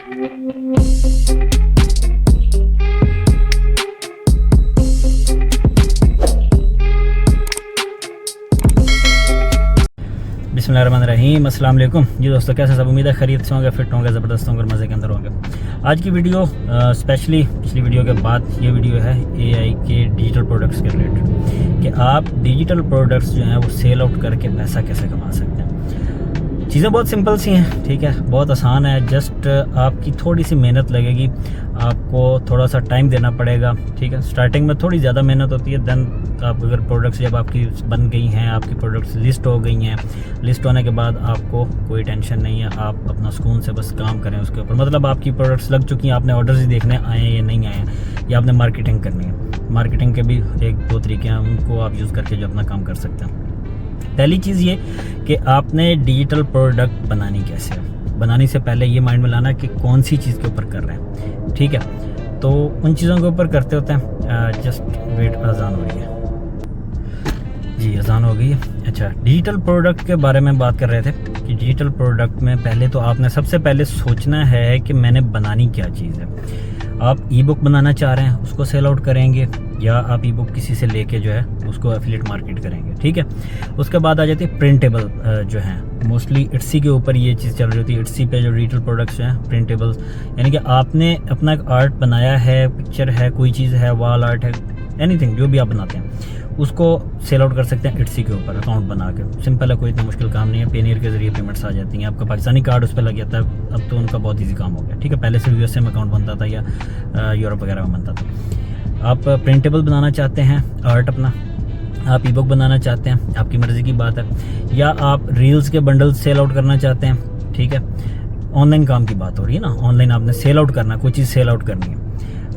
बिस्मिल्लाहिर्रहमानिर्रहीम, अस्सलाम वालेकुम जी दोस्तों, कैसे सब? उम्मीद है खैरियत से होंगे, फिट होंगे, ज़बरदस्त होंगे, मज़े के अंदर होंगे। आज की वीडियो स्पेशली पिछली वीडियो के बाद ये वीडियो है AI के डिजिटल प्रोडक्ट्स के रिलेटेड कि आप डिजिटल प्रोडक्ट्स जो हैं वो सेल आउट करके पैसा कैसे कमा सकते हैं। चीज़ें बहुत सिंपल सी हैं, ठीक है, बहुत आसान है। जस्ट आपकी थोड़ी सी मेहनत लगेगी, आपको थोड़ा सा टाइम देना पड़ेगा, ठीक है। स्टार्टिंग में थोड़ी ज़्यादा मेहनत होती है, देन आप अगर प्रोडक्ट्स जब आपकी बन गई हैं, आपकी प्रोडक्ट्स लिस्ट हो गई हैं, लिस्ट होने के बाद आपको कोई टेंशन नहीं है, आप अपना सुकून से बस काम करें उसके ऊपर। मतलब आपकी प्रोडक्ट्स लग चुकी हैं, आपने ऑर्डर्स ही देखने आए हैं या नहीं आए हैं, या आपने मार्केटिंग करनी है। मार्केटिंग के भी एक दो तरीके हैं, उनको आप यूज़ करके जो अपना काम कर सकते हैं। पहली चीज़ ये कि आपने डिजिटल प्रोडक्ट बनानी कैसे है। बनाने से पहले ये माइंड में लाना कि कौन सी चीज़ के ऊपर कर रहे हैं, ठीक है। तो उन चीज़ों के ऊपर करते होते हैं। जस्ट वेट, अजान हो रही है जी, अजान हो गई है। अच्छा, डिजिटल प्रोडक्ट के बारे में बात कर रहे थे कि डिजिटल प्रोडक्ट में पहले तो आपने सबसे पहले सोचना है कि मैंने बनानी क्या चीज़ है। आप ई बुक बनाना चाह रहे हैं, उसको सेल आउट करेंगे, या आप ई बुक किसी से लेके जो है उसको एफिलिएट मार्केट करेंगे, ठीक है। उसके बाद आ जाती है प्रिंटेबल जो हैं, मोस्टली इट्सी के ऊपर ये चीज़ चल रही होती है। इट्सी पे जो डिजिटल प्रोडक्ट्स हैं प्रिंटेबल्स, यानी कि आपने अपना एक आर्ट बनाया है, पिक्चर है, कोई चीज़ है, वॉल आर्ट है, एनीथिंग जो भी आप बनाते हैं उसको सेल आउट कर सकते हैं इट्सी के ऊपर अकाउंट बना के। सिंपल है, कोई इतना मुश्किल काम नहीं है। पेनियर के जरिए पेमेंट्स आ जाती हैं, आपका पाकिस्तानी कार्ड उस पर लग जाता है, अब तो उनका बहुत इजी काम हो गया, ठीक है। पहले से USA में अकाउंट बनता था या यूरोप वगैरह में बनता था। आप प्रिंटेबल बनाना चाहते हैं आर्ट अपना, आप ई बुक बनाना चाहते हैं, आपकी मर्ज़ी की बात है, या आप रील्स के बंडल सेल आउट करना चाहते हैं, ठीक है। ऑनलाइन काम की बात हो रही है ना, ऑनलाइन आपने सेल आउट करना, कोई चीज़ सेल आउट करनी है।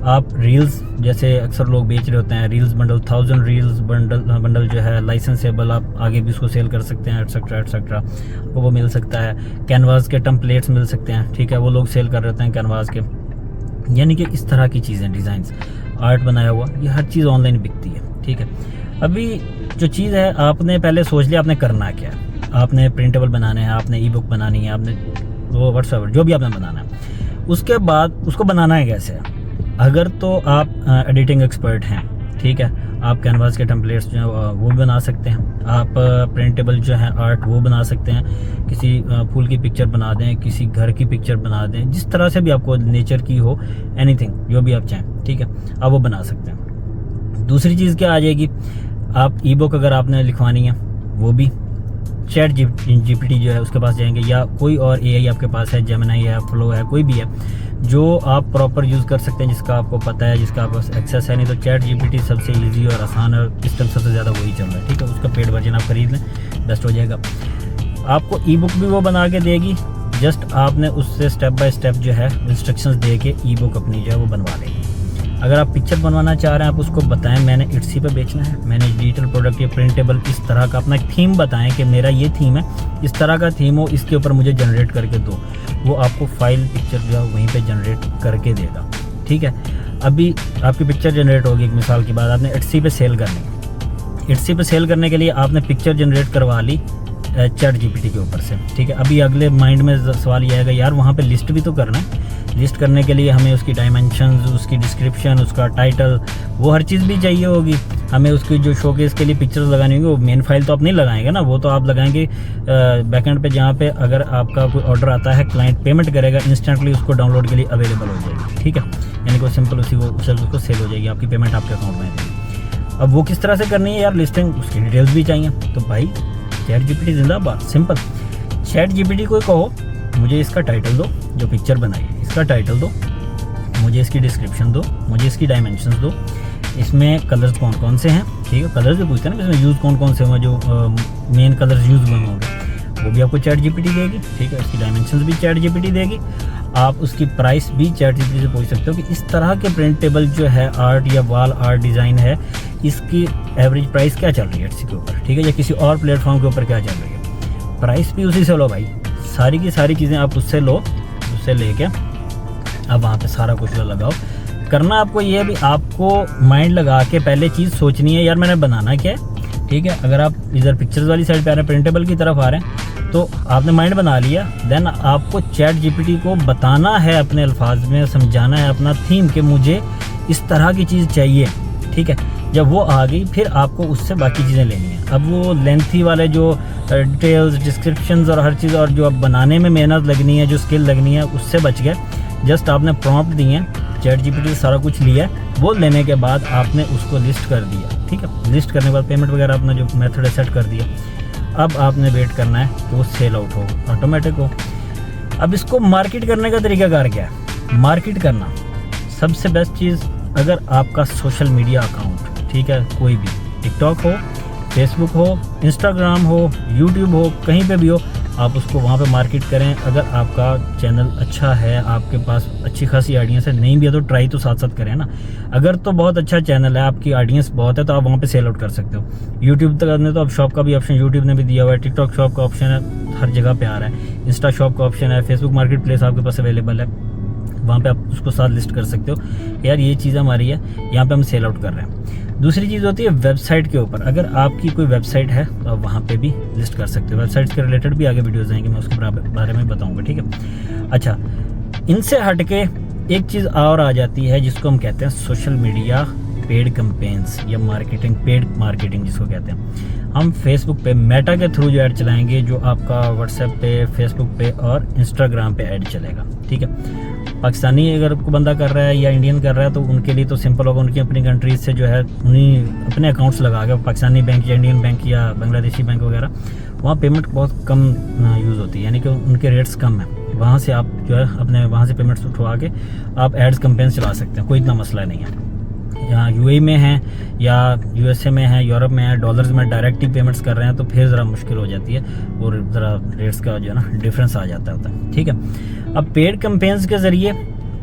आप रील्स जैसे अक्सर लोग बेच रहे होते हैं, रील्स बंडल, 1000 रील्स बंडल जो है लाइसेंसेबल, आप आगे भी उसको सेल कर सकते हैं, एटसेट्रा एटसेट्रा, आपको वो मिल सकता है। कैनवास के टेम्पलेट्स मिल सकते हैं, ठीक है, वो लोग सेल कर रहे होते हैं कैनवास के। यानी कि इस तरह की चीज़ें, डिज़ाइंस, आर्ट बनाया हुआ, ये हर चीज़ ऑनलाइन बिकती है, ठीक है। अभी जो चीज़ है, आपने पहले सोच लिया आपने करना क्या है। आपने प्रिंटेबल बनाना है, आपने ई बुक बनानी है, आपने वो व्हाट्सएवर जो भी आपने बनाना है, उसके बाद उसको बनाना है कैसे। अगर तो आप एडिटिंग एक्सपर्ट हैं, ठीक है, आप कैनवास के टेम्पलेट्स जो हैं वो बना सकते हैं। आप प्रिंटेबल जो है आर्ट वो बना सकते हैं, किसी फूल की पिक्चर बना दें, किसी घर की पिक्चर बना दें, जिस तरह से भी आपको, नेचर की हो, एनीथिंग जो भी आप चाहें, ठीक है, आप वो बना सकते हैं। दूसरी चीज़ क्या आ जाएगी, आप ई बुक अगर आपने लिखवानी है, वो भी चैट GPT जो है उसके पास जाएंगे, या कोई और AI आपके पास है, जेमिनी है, फ्लो है, कोई भी है जो आप प्रॉपर यूज़ कर सकते हैं, जिसका आपको पता है, जिसका आपके पास एक्सेस है। नहीं तो चैट GPT सबसे इजी और आसान और इस टाइम सबसे ज़्यादा वही चल रहा है, ठीक है। उसका पेड वर्जन आप खरीद लें, बेस्ट हो जाएगा। आपको ई बुक भी वो बना के देगी, जस्ट आपने उससे स्टेप बाय स्टेप जो है इंस्ट्रक्शंस दे के ई बुक अपनी जो है वो बनवा लेंगे। अगर आप पिक्चर बनवाना चाह रहे हैं, आप उसको बताएं मैंने इट्सी पे बेचना है, मैंने डिजिटल प्रोडक्ट या प्रिंटेबल इस तरह का अपना थीम बताएं कि मेरा ये थीम है, इस तरह का थीम हो, इसके ऊपर मुझे जनरेट करके दो। वो आपको फाइल पिक्चर जो है वहीं पे जनरेट करके देगा, ठीक है। अभी आपकी पिक्चर जनरेट होगी, एक मिसाल की बात, आपने इट्सी पे सेल करनी है। इट्सी पे सेल करने के लिए आपने पिक्चर जनरेट करवा ली चैट GPT के ऊपर से, ठीक है। अभी अगले माइंड में सवाल ये आएगा, यार वहाँ पे लिस्ट भी तो करना है। लिस्ट करने के लिए हमें उसकी डायमेंशंस, उसकी डिस्क्रिप्शन, उसका टाइटल, वो हर चीज़ भी चाहिए होगी। हमें उसकी जो शोकेस के लिए पिक्चर्स लगानी होंगी, वो मेन फाइल तो आप नहीं लगाएंगे ना, वो तो आप लगाएंगे बैकएंड पे, जहाँ पे अगर आपका कोई ऑर्डर आता है, क्लाइंट पेमेंट करेगा, इंस्टेंटली उसको डाउनलोड के लिए अवेलेबल हो जाएगी, ठीक है। यानी कि सिंपल उसी को सेल हो जाएगी, आपकी पेमेंट आपके अकाउंट में आएगी। अब वो किस तरह से करनी है यार, लिस्टिंग, उसकी डिटेल्स भी चाहिए, तो भाई चैट GPT जिंदाबाद। सिंपल, चैट GPT को कहो मुझे इसका टाइटल दो, जो पिक्चर बनाई है इसका टाइटल दो, मुझे इसकी डिस्क्रिप्शन दो, मुझे इसकी डायमेंशंस दो, इसमें कलर्स कौन कौन से हैं, ठीक है। कलर्स भी पूछते हैं ना, इसमें यूज़ कौन कौन से होंगे, जो मेन कलर्स यूज़ होंगे, वो भी आपको चैट GPT देगी, ठीक है। उसकी डायमेंशंस भी चैट GPT देगी। आप उसकी प्राइस भी चैट GPT से पूछ सकते हो कि इस तरह के प्रिंटेबल जो है आर्ट या वॉल आर्ट डिज़ाइन है, इसकी एवरेज प्राइस क्या चल रही है इसी के ऊपर, ठीक है, या किसी और प्लेटफॉर्म के ऊपर क्या चल रही है। प्राइस भी उसी से लो भाई, सारी की सारी चीज़ें आप उससे लो, उससे लेके अब वहाँ पे सारा कुछ लगाओ। करना आपको ये है भी, आपको माइंड लगा के पहले चीज़ सोचनी है, यार मैंने बनाना क्या है, ठीक है। अगर आप इधर पिक्चर्स वाली साइड पे आ रहे हैं, प्रिंटेबल की तरफ आ रहे हैं, तो आपने माइंड बना लिया, देन आपको चैट जीपीटी को बताना है अपने अल्फाज में, समझाना है अपना थीम कि मुझे इस तरह की चीज़ चाहिए, ठीक है। जब वो आ गई फिर आपको उससे बाकी चीज़ें लेनी है। अब वो लेंथी वाले जो डिटेल्स, डिस्क्रिप्शंस और हर चीज़ और जो अब बनाने में मेहनत लगनी है, जो स्किल लगनी है, उससे बच गए। जस्ट आपने प्रॉम्प्ट दिए हैं, चैट जीपीटी से सारा कुछ लिया है, वो लेने के बाद आपने उसको लिस्ट कर दिया, ठीक है। लिस्ट करने के बाद पेमेंट वगैरह अपना जो मेथड है सेट कर दिया। अब आपने वेट करना है कि वो सेल आउट हो, ऑटोमेटिक हो। अब इसको मार्केट करने का तरीकाकार क्या है? मार्केट करना सबसे बेस्ट चीज़, अगर आपका सोशल मीडिया अकाउंट, ठीक है, कोई भी, टिकटॉक हो, फेसबुक हो, इंस्टाग्राम हो, यूट्यूब हो, कहीं पे भी हो, आप उसको वहाँ पे मार्केट करें। अगर आपका चैनल अच्छा है, आपके पास अच्छी खासी ऑडियंस है, नहीं भी है तो ट्राई तो साथ साथ करें ना। अगर तो बहुत अच्छा चैनल है, आपकी ऑडियंस बहुत है, तो आप वहाँ पे सेल आउट कर सकते हो। यूट्यूब तक करने तो अब शॉप का भी ऑप्शन यूट्यूब ने भी दिया हुआ है, टिकटॉक शॉप का ऑप्शन है, हर जगह पे आ रहा है, इंस्टा शॉप का ऑप्शन है, फेसबुक मार्केट प्लेस आपके पास अवेलेबल है, वहाँ पे आप उसको साथ लिस्ट कर सकते हो, यार ये चीज़ हमारी है, यहाँ पे हम सेल आउट कर रहे हैं। दूसरी चीज़ होती है वेबसाइट के ऊपर। अगर आपकी कोई वेबसाइट है तो आप वहाँ पे भी लिस्ट कर सकते हो। वेबसाइट के रिलेटेड भी आगे वीडियोज़ आएंगे, मैं उसके बारे में बताऊँगा, ठीक है। अच्छा, इनसे हट के एक चीज़ और आ जाती है जिसको हम कहते हैं सोशल मीडिया पेड कैंपेन्स या मार्केटिंग, पेड मार्केटिंग जिसको कहते हैं। हम फेसबुक पे मेटा के थ्रू जो ऐड चलाएंगे, जो आपका व्हाट्सएप पे, फेसबुक पे और इंस्टाग्राम पे ऐड चलेगा, ठीक है। पाकिस्तानी अगर को बंदा कर रहा है या इंडियन कर रहा है तो उनके लिए तो सिंपल होगा, उनकी अपनी कंट्रीज से जो है उन्हीं अपने अकाउंट्स लगा के, पाकिस्तानी बैंक या इंडियन बैंक या बांग्लादेशी बैंक वगैरह, वहाँ पेमेंट बहुत कम यूज़ होती है, यानी कि उनके रेट्स कम हैं। वहाँ से आप जो है अपने वहाँ से पेमेंट्स उठवा के आप एड्स कैंपेन्स चला सकते हैं, कोई इतना मसला नहीं है। यहाँ यूएई में हैं या यूएसए में हैं, यूरोप में है, डॉलर्स में डायरेक्ट ही पेमेंट्स कर रहे हैं, तो फिर ज़रा मुश्किल हो जाती है और ज़रा रेट्स का जो है ना डिफरेंस आ जाता है, ठीक है। अब पेड कैंपेन्स के ज़रिए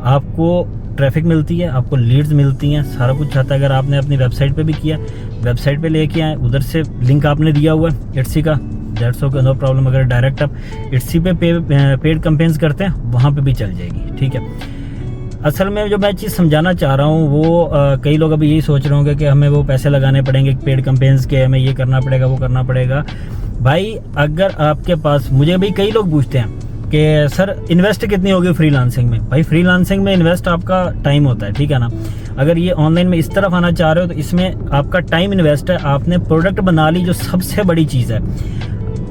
आपको ट्रैफिक मिलती है, आपको लीड्स मिलती हैं, सारा कुछ आता है। अगर आपने अपनी वेबसाइट पे भी किया, वेबसाइट पे लेके आए, उधर से लिंक आपने दिया हुआ है इट्सी का, दैट्स ओके, नो प्रॉब्लम। अगर डायरेक्ट आप इट्सी पे पेड कैंपेन्स करते हैं, वहाँ पे भी चल जाएगी, ठीक है। असल में जो मैं चीज़ समझाना चाह रहा हूँ वो कई लोग अभी यही सोच रहे होंगे कि हमें वो पैसे लगाने पड़ेंगे पेड कैंपेन्स के, हमें ये करना पड़ेगा, वो करना पड़ेगा। भाई अगर आपके पास, मुझे भी कई लोग पूछते हैं कि सर इन्वेस्ट कितनी होगी फ्रीलांसिंग में। भाई फ्रीलांसिंग में इन्वेस्ट आपका टाइम होता है, ठीक है ना। अगर ये ऑनलाइन में इस तरफ आना चाह रहे हो तो इसमें आपका टाइम इन्वेस्ट है। आपने प्रोडक्ट बना ली, जो सबसे बड़ी चीज़ है,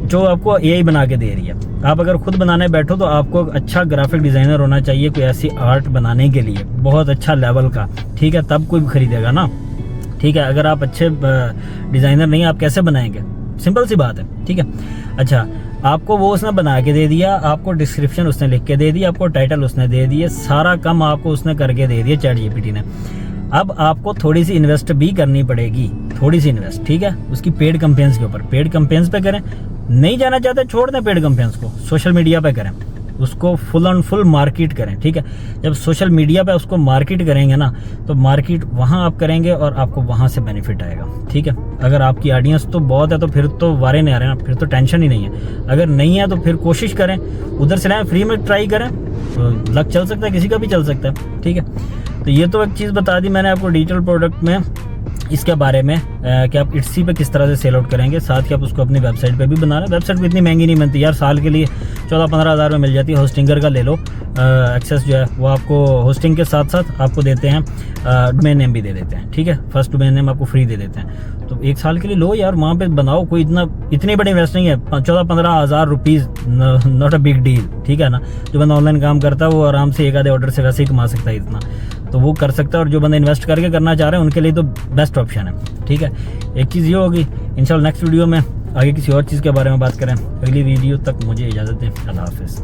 जो आपको एआई बना के दे रही है। आप अगर खुद बनाने बैठो तो आपको अच्छा ग्राफिक डिज़ाइनर होना चाहिए, कोई ऐसी आर्ट बनाने के लिए बहुत अच्छा लेवल का, ठीक है, तब कोई खरीदेगा ना, ठीक है। अगर आप अच्छे डिज़ाइनर नहीं, आप कैसे बनाएंगे? सिंपल सी बात है, ठीक है। अच्छा, आपको वो उसने बना के दे दिया, आपको डिस्क्रिप्शन उसने लिख के दे दी, आपको टाइटल उसने दे दिए, सारा काम आपको उसने करके दे दिया चैट जीपीटी ने। अब आपको थोड़ी सी इन्वेस्ट भी करनी पड़ेगी, थोड़ी सी इन्वेस्ट, ठीक है, उसकी पेड कैंपेन्स के ऊपर। पेड कैंपेन्स पे करें, नहीं जाना चाहते छोड़ दें पेड कैंपेन्स को, सोशल मीडिया पे करें, उसको फुल एंड फुल मार्केट करें, ठीक है। जब सोशल मीडिया पे उसको मार्केट करेंगे ना, तो मार्केट वहाँ आप करेंगे और आपको वहाँ से बेनिफिट आएगा, ठीक है। अगर आपकी ऑडियंस तो बहुत है तो फिर तो वारे नहीं आ रहे ना, फिर तो टेंशन ही नहीं है। अगर नहीं है तो फिर कोशिश करें, उधर से लाएं, फ्री में ट्राई करें, तो लक चल सकता है, किसी का भी चल सकता है, ठीक है। तो ये तो एक चीज़ बता दी मैंने आपको डिजिटल प्रोडक्ट में, इसके बारे में कि आप इट्सी पे किस तरह से सेल आउट करेंगे। साथ ही आप उसको अपनी वेबसाइट पे भी बना लें। वेबसाइट भी इतनी महंगी नहीं बनती यार, साल के लिए 14-15 हज़ार में मिल जाती है। होस्टिंगर का ले लो, एक्सेस जो है वो आपको होस्टिंग के साथ साथ आपको देते हैं, डोमेन नेम भी दे देते हैं, ठीक है। फर्स्ट डोमेन नेम आपको फ्री दे देते हैं, तो 1 साल के लिए लो यार, वहाँ पे बनाओ। कोई इतनी बड़ी इन्वेस्ट नहीं है, 14-15 हज़ार rupees, not a big deal, ठीक है ना। जो बंदा ऑनलाइन काम करता है वो आराम से 1 आधे ऑर्डर से वैसे ही कमा सकता है इतना, तो वो कर सकता है। और जो बंदा इन्वेस्ट करके करना चाह रहे हैं उनके लिए तो बेस्ट ऑप्शन है, ठीक है। एक चीज़ ये होगी, इंशाल्लाह नेक्स्ट वीडियो में आगे किसी और चीज़ के बारे में बात करें। अगली वीडियो तक मुझे इजाज़त दें, अल्लाह हाफ़िज़।